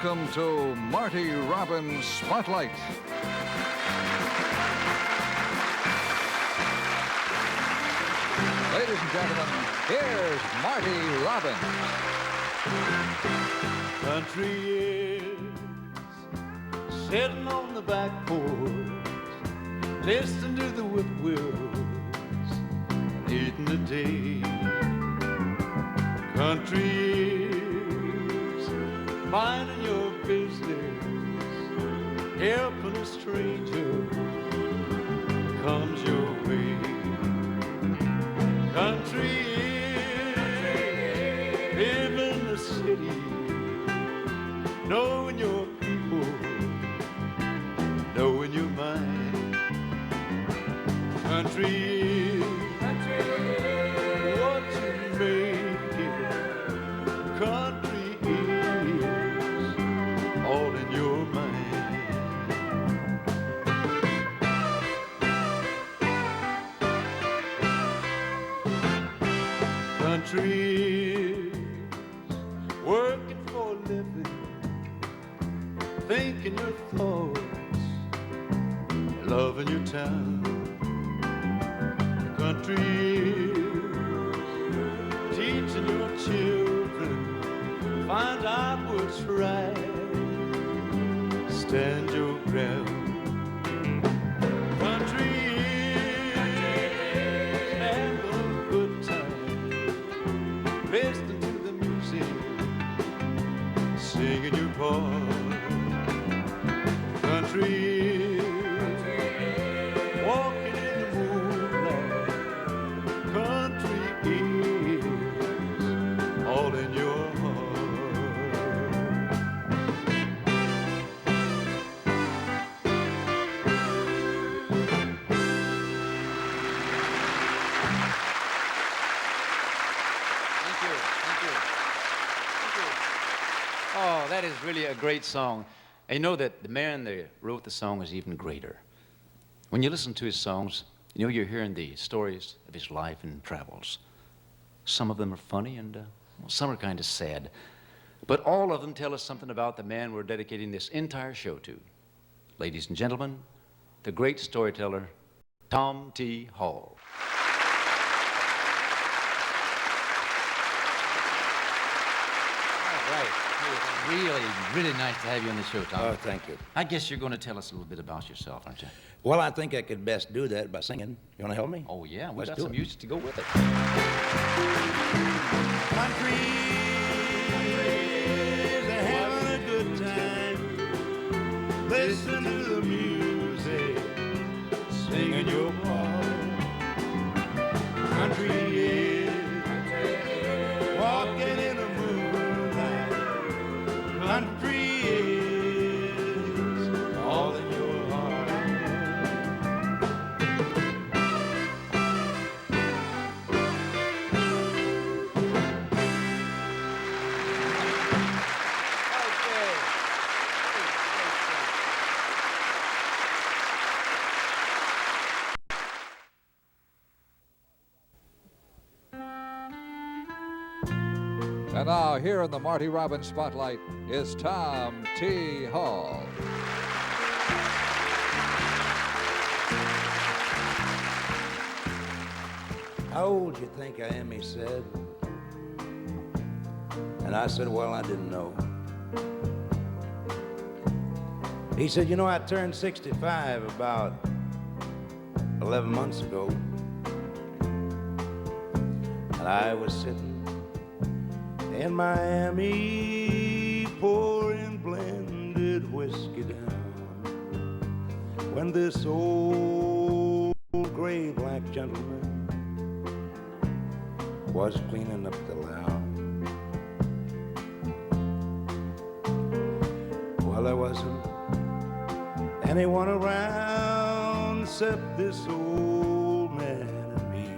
Welcome to Marty Robbins Spotlight. Ladies and gentlemen, here's Marty Robbins. Country years, sitting on the back porch, listening to the whippoorwills, eating the day. Country years, minding your business, helping a stranger comes your way. Country years, live in the city, knowing your people, knowing your mind. Country years, what you make it. Country years, all in your mind. Country years, working for a living, thinking your thoughts, loving your town. Country years, teaching your children, find out what's right, stand your ground. Country years, have a good time, listening to the music, singing your part. Country years, walking in the moonlight. Country years, all in your Oh, that is really a great song. And you know that the man that wrote the song is even greater. When you listen to his songs, you know you're hearing the stories of his life and travels. Some of them are funny and some are kind of sad. But all of them tell us something about the man we're dedicating this entire show to. Ladies and gentlemen, the great storyteller, Tom T. Hall. All right. It's really nice to have you on the show, Tom. Oh, thank you. I guess you're going to tell us a little bit about yourself, aren't you? Well, I think I could best do that by singing. You want to help me? Oh, yeah, we Let's got do some it. music to go with it. country years, having a good time, listen to the music, singing your part. Country years, walking in the moonlight. Country years, all in your heart. And now, here in the Marty Robbins Spotlight is Tom T. Hall. How old you think I am, he said. And I said, well, I didn't know. He said, you know, I turned 65 about 11 months ago. And I was sitting in Miami pouring blended whiskey down when this old gray black gentleman was cleaning up the lounge. Well, there wasn't anyone around except this old man and me.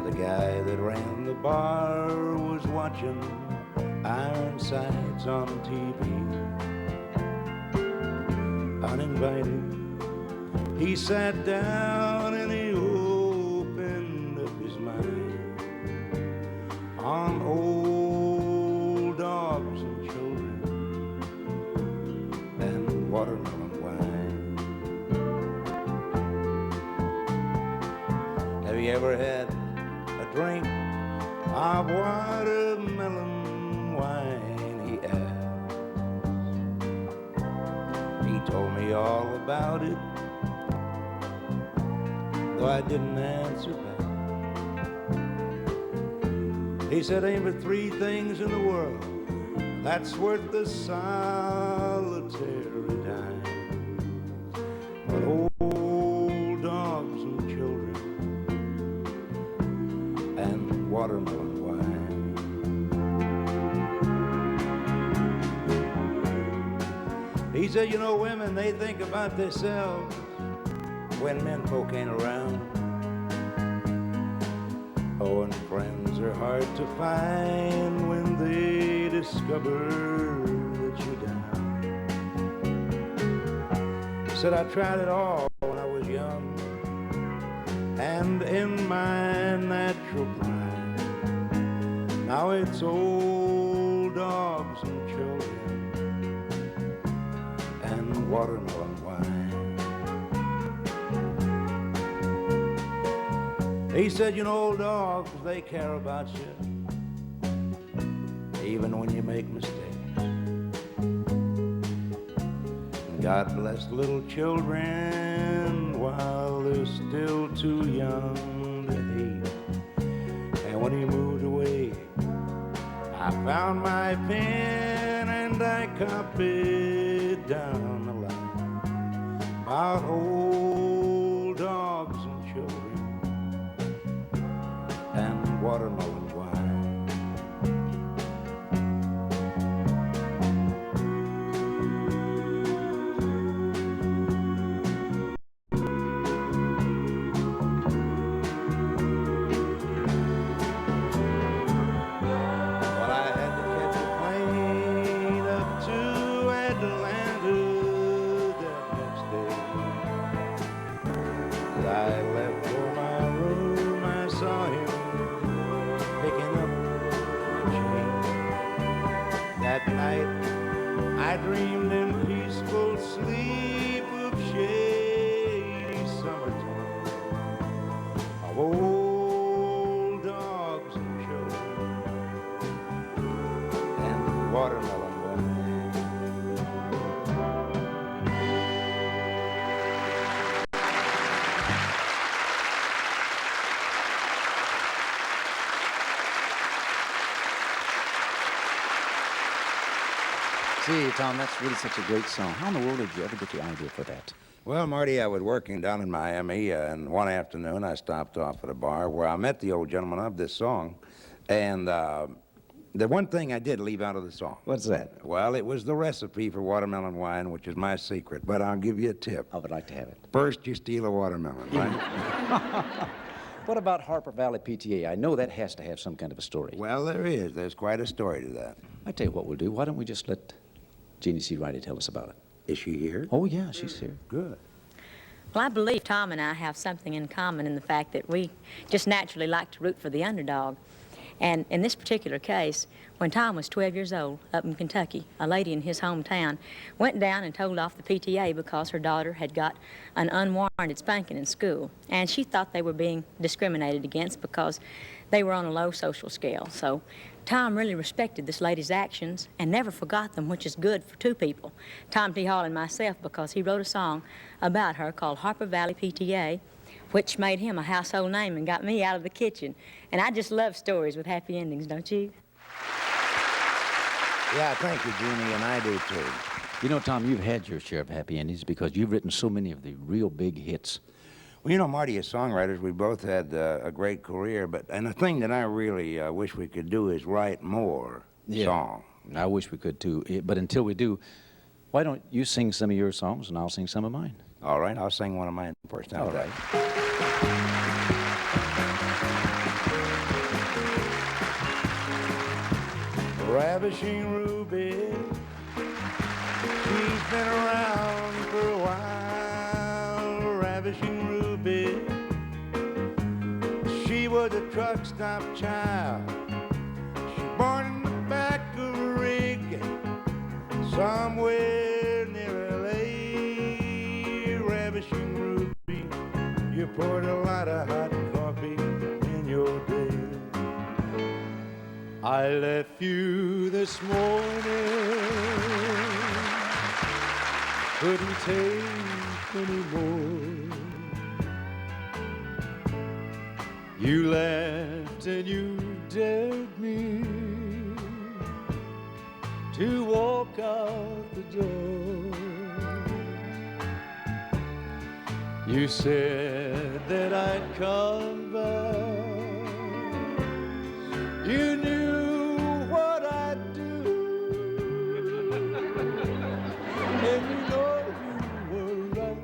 The guy that ran the bar was watching Ironsides on TV. Uninvited, he sat down and he opened up his mind on old dogs watermelon wine. Have you ever had a drink of watermelon wine? He asked. He told me all about it, though I didn't answer back. He said, ain't but three things in the world that's worth the solitary dime: but old dogs and children and watermelon wine. He said, you know, women, they think about themselves when men folk ain't around. Oh, and friends are hard to find when they discover that you're down. He said, I tried it all when I was young and in my natural prime. Now it's old dogs and children and watermelon wine. He said, you know, old dogs, they care about you, even when you make mistakes. And God bless little children while they're still too young to hate. And when he moved away, I found my pen and I copied down the line about old dogs and children and watermelon wine. Well, I had to catch a plane up to Atlanta that next day. As I left for my room, I saw him picking up my change. That night I dreamed in peaceful sleep of shady summertime, of old dogs and children and watermelon wine. See, Tom, that's really such a great song. How in the world did you ever get the idea for that? Well, Marty, I was working down in Miami, and one afternoon I stopped off at a bar where I met the old gentleman of this song. And the one thing I did leave out of the song. What's that? Well, it was the recipe for watermelon wine, which is my secret, but I'll give you a tip. I would like to have it. First, you steal a watermelon, right? What about Harper Valley PTA? I know that has to have some kind of a story. Well, there is. There's quite a story to that. I tell you what we'll do. Why don't we just let Jeannie C. Riley tell us about it? Is she here? Oh, yeah, she's here. Good. Well, I believe Tom and I have something in common in the fact that we just naturally like to root for the underdog. And in this particular case, when Tom was 12 years old up in Kentucky, a lady in his hometown went down and told off the PTA because her daughter had got an unwarranted spanking in school. And she thought they were being discriminated against because they were on a low social scale. So Tom really respected this lady's actions and never forgot them, which is good for two people, Tom T. Hall and myself, because he wrote a song about her called Harper Valley PTA, which made him a household name and got me out of the kitchen. And I just love stories with happy endings, don't you? Yeah, thank you, Jeannie, and I do too. You know, Tom, you've had your share of happy endings because you've written so many of the real big hits. Well, you know, Marty, as songwriters, we both had a great career, and the thing that I really wish we could do is write more songs. I wish we could too. But until we do, why don't you sing some of your songs and I'll sing some of mine? All right, I'll sing one of mine first. All right. Ravishing Ruby, she's been around for a while. Ravishing Ruby, she was a truck stop child. She born in the back of a rig somewhere near L.A. I left you this morning, couldn't take any more. You left and you dared me to walk out the door. You said that I'd come back. You knew what I'd do. And you know you were right,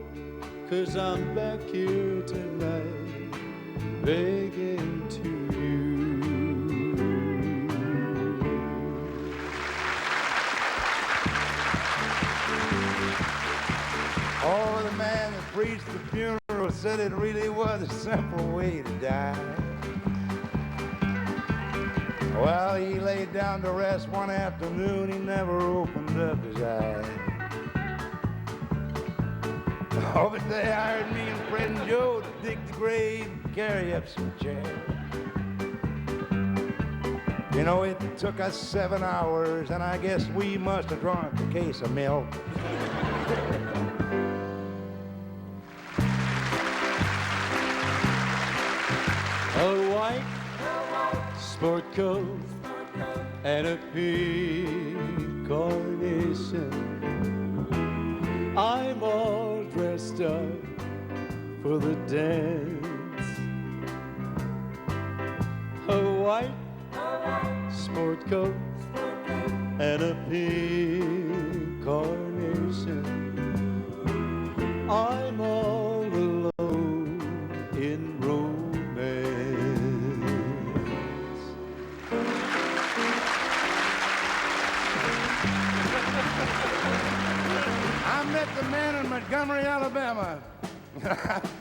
'cause I'm back here tonight, begging to you. Oh, the man that preached the funeral said it really was a simple way to die. Well, he laid down to rest one afternoon, he never opened up his eyes. Over there, I heard me and Fred and Joe to dig the grave and carry up some chairs. You know, it took us 7 hours, and I guess we must have drunk a case of milk. A white sport coat and a pink carnation. I'm all dressed up for the dance. A white sport coat and a pink carnation. I'm all alone in romance. I met the man in Montgomery, Alabama.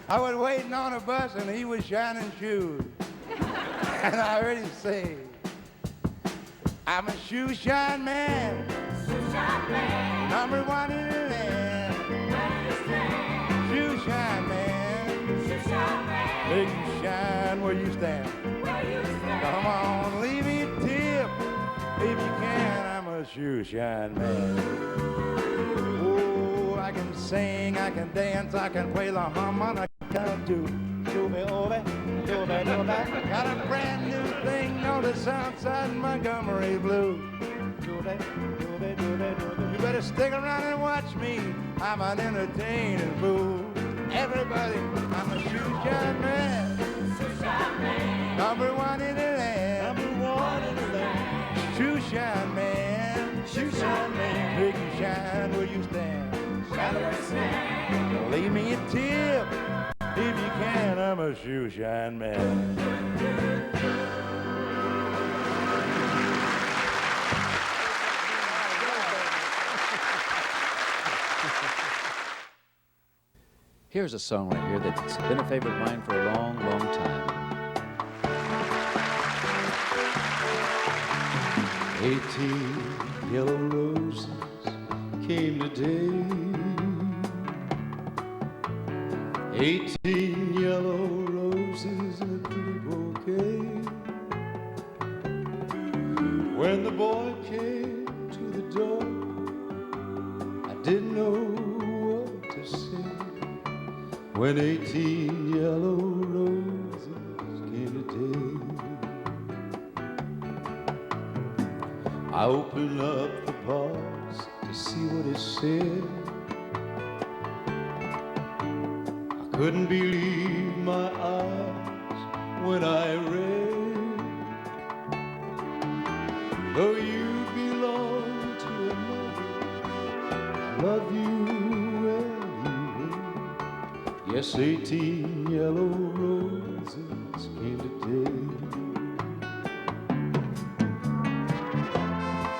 I was waiting on a bus and he was shining shoes. And I heard him say, I'm a shoe shine man. Number one in the land. Shoe shine man. Make you shine where you stand. Come on, leave me a tip if you can. I'm a shoe shine man. Oh, I can sing, I can dance, I can play the harmonica too. Got a brand new thing on the south side of Montgomery Blue. You better stick around and watch me. I'm an entertaining fool. Everybody, I'm a shoe shine man. Number one in the land. Shoe shine man. Make you shine where you stand. Leave me a tip if you can. I'm a shoe shine man. Here's a song right here that's been a favorite of mine for a long, long time. 18 yellow roses came today. 18 yellow roses in a pretty bouquet. When the boy came to the door, I didn't know what to say. When 18 yellow roses came today, I opened up the box to see what it said. I couldn't believe my eyes when I read, though you belong to another, I love you anyway. Yes, 18 yellow roses came today.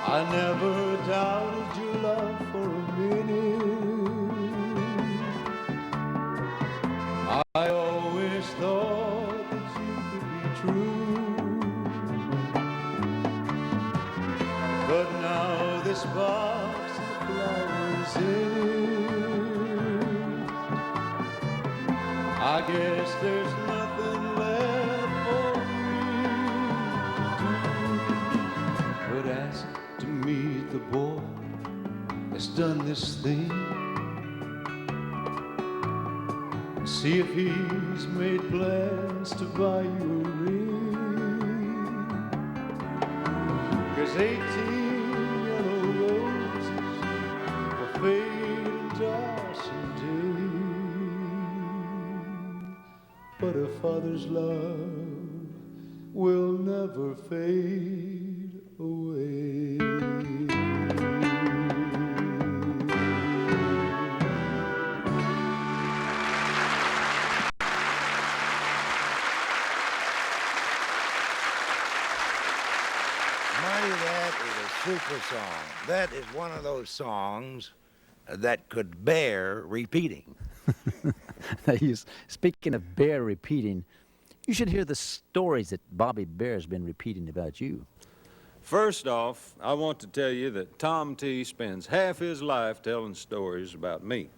I never doubted your love for a minute. I always thought that you could be true. But now this box of flowers in it, I guess there's nothing left for me to do. his thing. See if he's made plans to buy you a ring. 'Cause 18 yellow roses will fade and die someday, but a father's love will never fade away. Marty, that is a super song. That is one of those songs that could bear repeating. Speaking of Bear repeating, you should hear the stories that Bobby Bear's been repeating about you. First off, I want to tell you that Tom T. spends half his life telling stories about me.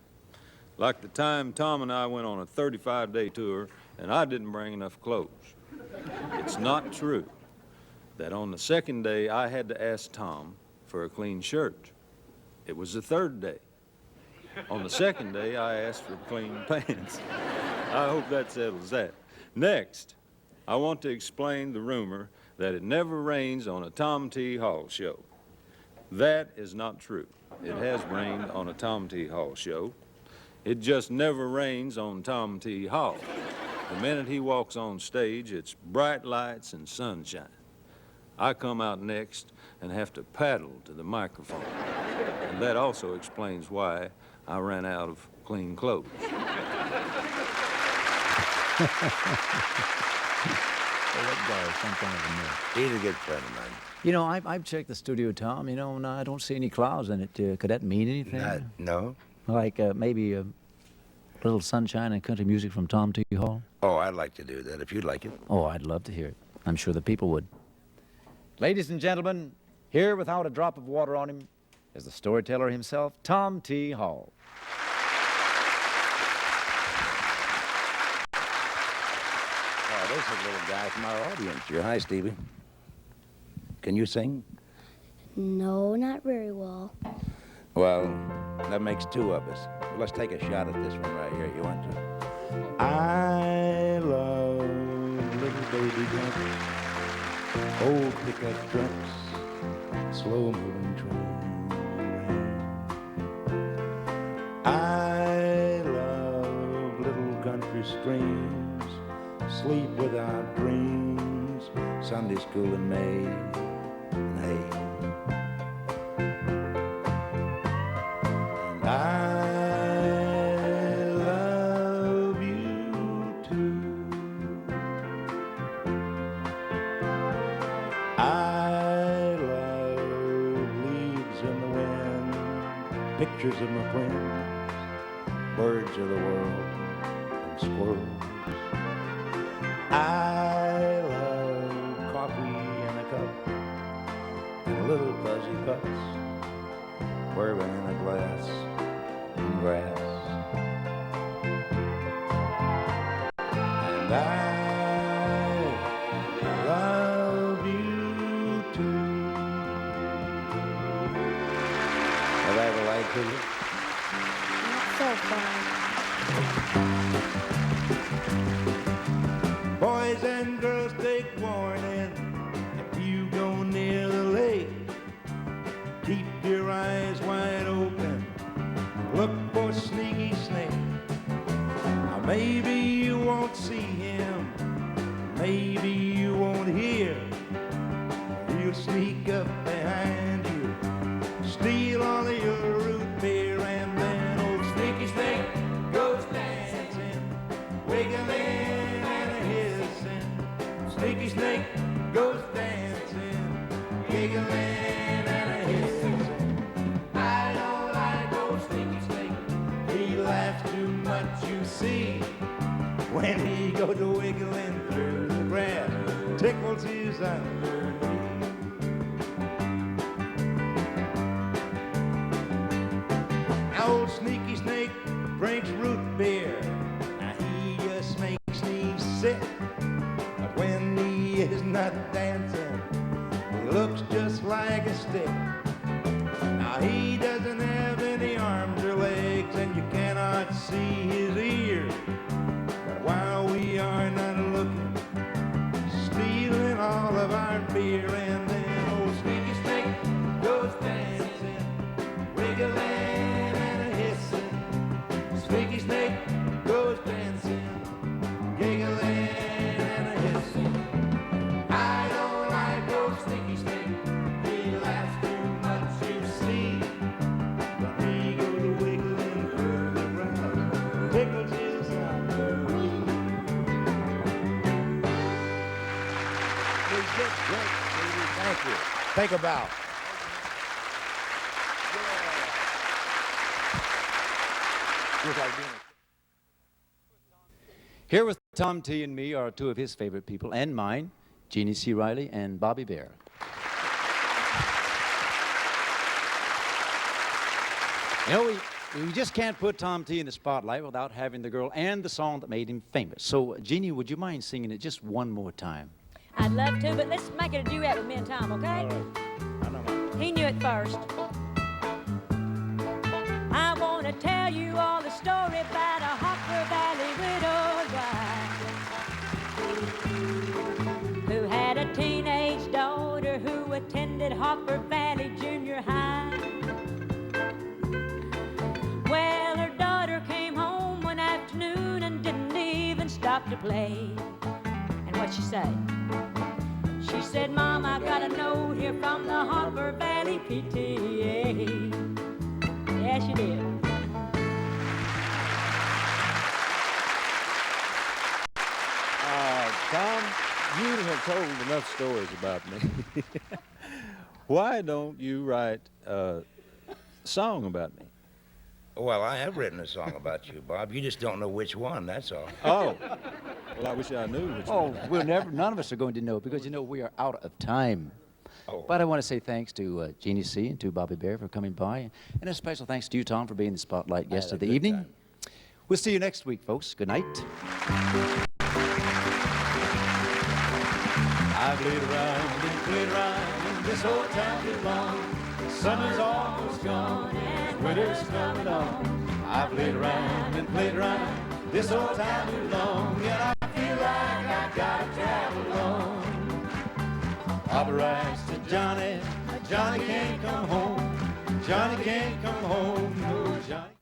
Like the time Tom and I went on a 35-day tour and I didn't bring enough clothes. It's not true that on the second day I had to ask Tom for a clean shirt. It was the third day. On the second day, I asked for clean pants. I hope that settles that. Next, I want to explain the rumor that it never rains on a Tom T. Hall show. That is not true. It has rained on a Tom T. Hall show. It just never rains on Tom T. Hall. The minute he walks on stage, it's bright lights and sunshine. I come out next and have to paddle to the microphone. And that also explains why I ran out of clean clothes. Well, that guy is something of a nerd. He's a good friend of mine. You know, I've checked the studio, Tom, you know, and I don't see any clouds in it. Could that mean anything? No? Like maybe a little sunshine and country music from Tom T. Hall? Oh, I'd like to do that if you'd like it. Oh, I'd love to hear it. I'm sure the people would. Ladies and gentlemen, here without a drop of water on him is the storyteller himself, Tom T. Hall. Oh, this is a little guy from our audience here. Hi, Stevie. Can you sing? No, not very well. Well, that makes two of us. Well, let's take a shot at this one right here. You want to? I love little baby drums, old pickup trucks, slow-moving trains. I love little country streams, sleep without dreams, Sunday school in May, and hay. And I love you too. I love leaves in the wind, pictures of my friends, birds of the world, and squirrels. I love coffee in a cup and little fuzzy pups, bourbon in a glass and grass. And I love you too. Have I ever lied to you? Not so far. Boys and girls, take warning. If you go near the lake, keep your eyes wide open. Look for Sneaky Snake. Now maybe you won't see him, maybe you won't hear. He'll sneak up behind you, steal all of your root beer, and then old Sneaky Snake goes dancing, wiggling and hissing. Sneaky Snake goes dancing, giggling and hissing. I don't like old Sneaky Snake. He laughs too much, you see. When he goes wiggling through the grass, tickles his underknee. Old Sneaky Snake drinks root beer. Now he just makes me sick. But when he is not dancing, he looks just like a stick. Now he doesn't have any arms. might see his ear. But while we are not looking, stealing all of our beer, and then old Sneaky Snake goes dancing, wiggling and a hissing. Sneaky Snake goes dancing, giggling and a hissing. I don't like old Sneaky Snake. He laughs too much, you see. But he goes wiggling curly around, tickles his eye. Thank you. Take a bow. Here with Tom T and me are two of his favorite people, and mine, Jeannie C. Riley and Bobby Bear. You know, we just can't put Tom T in the spotlight without having the girl and the song that made him famous. So, Jeannie, would you mind singing it just one more time? I'd love to, but let's make it a duet with me and Tom, okay? All right. I know. He knew it first. I want to tell you all the story about a Hopper Valley widow wife who had a teenage daughter who attended Hopper Valley Junior High. Well, her daughter came home one afternoon and didn't even stop to play. And what'd she say? She said, Mom, I've got a note here from the Hopper Valley PTA. Yeah, she did. Tom, you have told enough stories about me. Why don't you write a song about me? Well, I have written a song about you, Bob. You just don't know which one, that's all. Oh, well, I wish I knew which one. None of us are going to know because, you know, we are out of time. Oh. But I want to say thanks to Jeannie C. and to Bobby Bear for coming by. And a special thanks to you, Tom, for being the spotlight guest of the evening. Time. We'll see you next week, folks. Good night. I've laid around and played around in this old town too long. Summer's almost gone and winter's coming on. I've laid around and played around this old town too long, and I feel like I've got to travel on. Papa writes to Johnny, Johnny can't come home. Johnny can't come home, no Johnny.